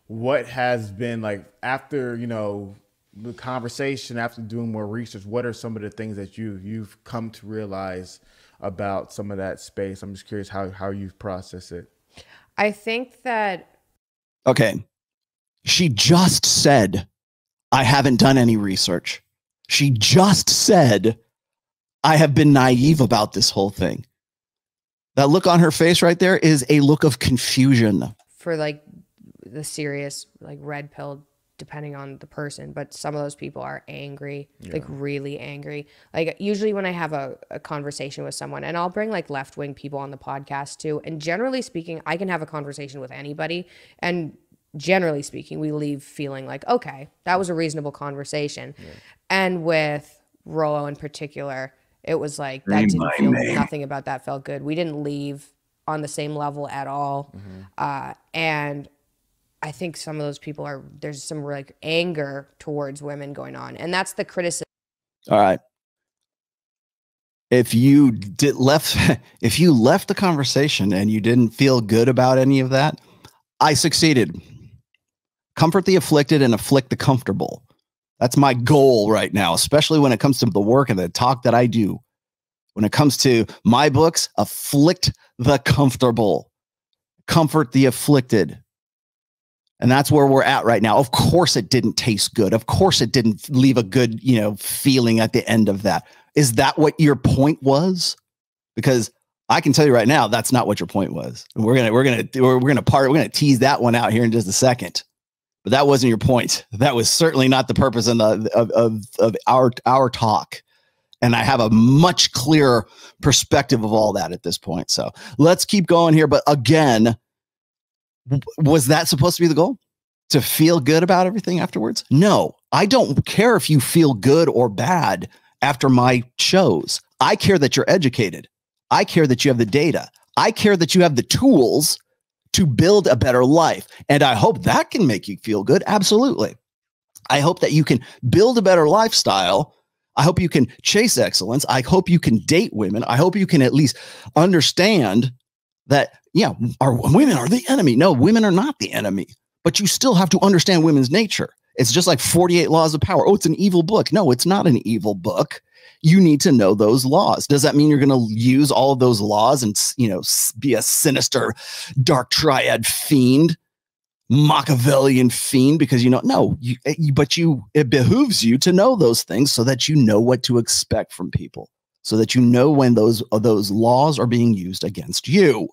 what has been like after, you know, the conversation, after doing more research, what are some of the things that you've come to realize about some of that space? I'm just curious how you've processed it. I think that. Okay. She just said, I haven't done any research. She just said, I have been naive about this whole thing. That look on her face right there is a look of confusion. For like the serious, like red pill, depending on the person, but some of those people are angry, like really angry. Like usually when I have a conversation with someone, and I'll bring like left-wing people on the podcast too, and generally speaking, I can have a conversation with anybody, and generally speaking, we leave feeling like, okay, that was a reasonable conversation. And with Rollo in particular, it was like, that didn't feel, nothing about that felt good. We didn't leave on the same level at all. And I think some of those people there's some like anger towards women going on. And that's the criticism. All right. If you left the conversation and you didn't feel good about any of that, I succeeded. Comfort the afflicted and afflict the comfortable. That's my goal right now, especially when it comes to the work and the talk that I do. When it comes to my books, afflict the comfortable, comfort the afflicted. And that's where we're at right now. Of course it didn't taste good. Of course it didn't leave a good, feeling at the end of that. Is that what your point was? Because I can tell you right now, that's not what your point was. And we're going to tease that one out here in just a second. But that wasn't your point. That was certainly not the purpose of our talk. And I have a much clearer perspective of all that at this point. So let's keep going here. But again, was that supposed to be the goal? To feel good about everything afterwards? No, I don't care if you feel good or bad after my shows. I care that you're educated. I care that you have the data. I care that you have the tools to build a better life. And I hope that can make you feel good. Absolutely. I hope that you can build a better lifestyle. I hope you can chase excellence. I hope you can date women. I hope you can at least understand that, women are the enemy. No, women are not the enemy, but you still have to understand women's nature. It's just like 48 Laws of Power. Oh, it's an evil book. No, it's not an evil book. You need to know those laws. Does that mean you're going to use all of those laws and, be a sinister dark triad fiend, Machiavellian fiend? Because, no, it behooves you to know those things so that you know what to expect from people, so that you know when those laws are being used against you.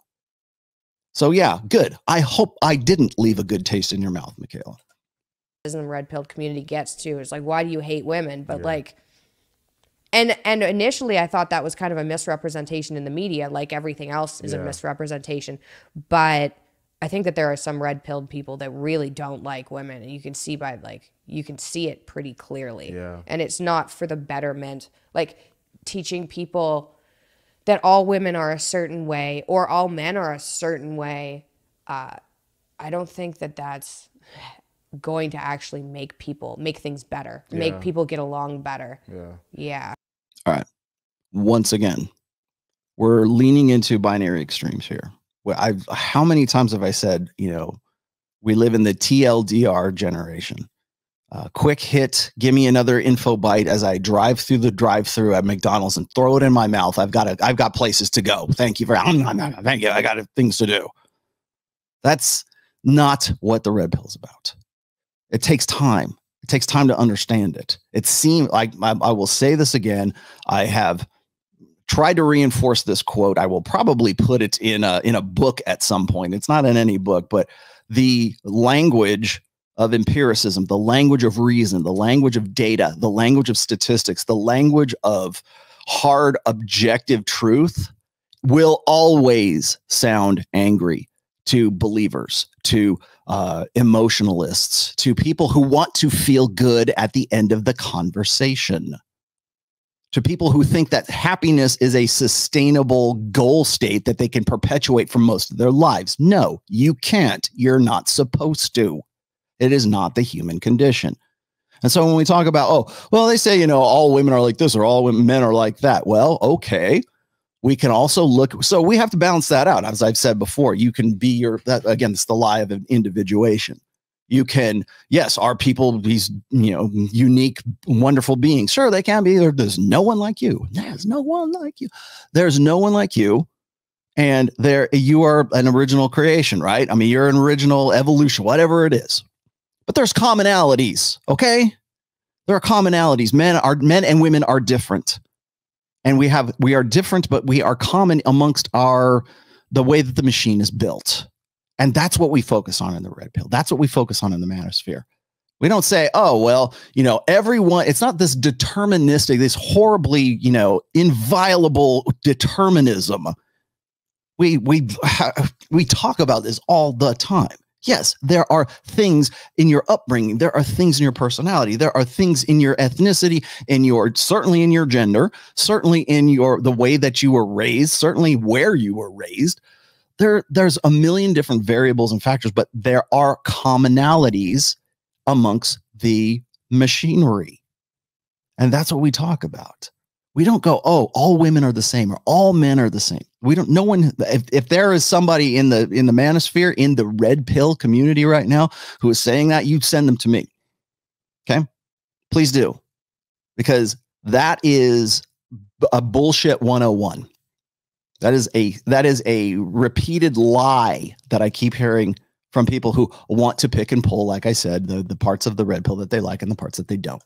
So, yeah, good. I hope I didn't leave a good taste in your mouth, Mikhaila. The red pill community gets to is like, why do you hate women? But And initially I thought that was kind of a misrepresentation in the media, like everything else is a misrepresentation. But I think that there are some red-pilled people that really don't like women, and you can see you can see it pretty clearly. Yeah. And it's not for the betterment, like teaching people that all women are a certain way or all men are a certain way. I don't think that that's going to actually make things better, make people get along better. Yeah. All right. Once again, we're leaning into binary extremes here. How many times have I said, we live in the TLDR generation. Quick hit, give me another info bite as I drive through the drive-through at McDonald's and throw it in my mouth. I've got places to go. Thank you thank you. I got things to do. That's not what the red pill is about. It takes time. It takes time to understand it. It seems like, I will say this again, I have tried to reinforce this quote. I will probably put it in a book at some point. It's not in any book, but the language of empiricism, the language of reason, the language of data, the language of statistics, the language of hard objective truth will always sound angry to believers, to emotionalists, to people who want to feel good at the end of the conversation, to people who think that happiness is a sustainable goal state that they can perpetuate for most of their lives. No, you can't. You're not supposed to. It is not the human condition. And so when we talk about, they say, all women are like this or all men are like that. Well, okay. We can also look, so we have to balance that out. As I've said before, you can be again, it's the lie of individuation. You can, yes, are people these, unique, wonderful beings? Sure, they can be. There's no one like you. There's no one like you. There's no one like you. And you are an original creation, right? I mean, you're an original evolution, whatever it is. But there's commonalities, okay? There are commonalities. Men and women are different. And we are different, but we are common amongst the way that the machine is built. And that's what we focus on in the red pill. That's what we focus on in the manosphere. We don't say, oh, well, everyone, it's not this deterministic, this horribly, inviolable determinism. We talk about this all the time. Yes, there are things in your upbringing. There are things in your personality. There are things in your ethnicity, certainly in your gender, certainly in the way that you were raised, certainly where you were raised. There's a million different variables and factors, but there are commonalities amongst the machinery. And that's what we talk about. We don't go, oh, all women are the same or all men are the same. If there is somebody in the manosphere, in the red pill community right now who is saying that, you send them to me. Okay, please do. Because that is a bullshit 101. That is a repeated lie that I keep hearing from people who want to pick and pull, like I said, the parts of the red pill that they like and the parts that they don't.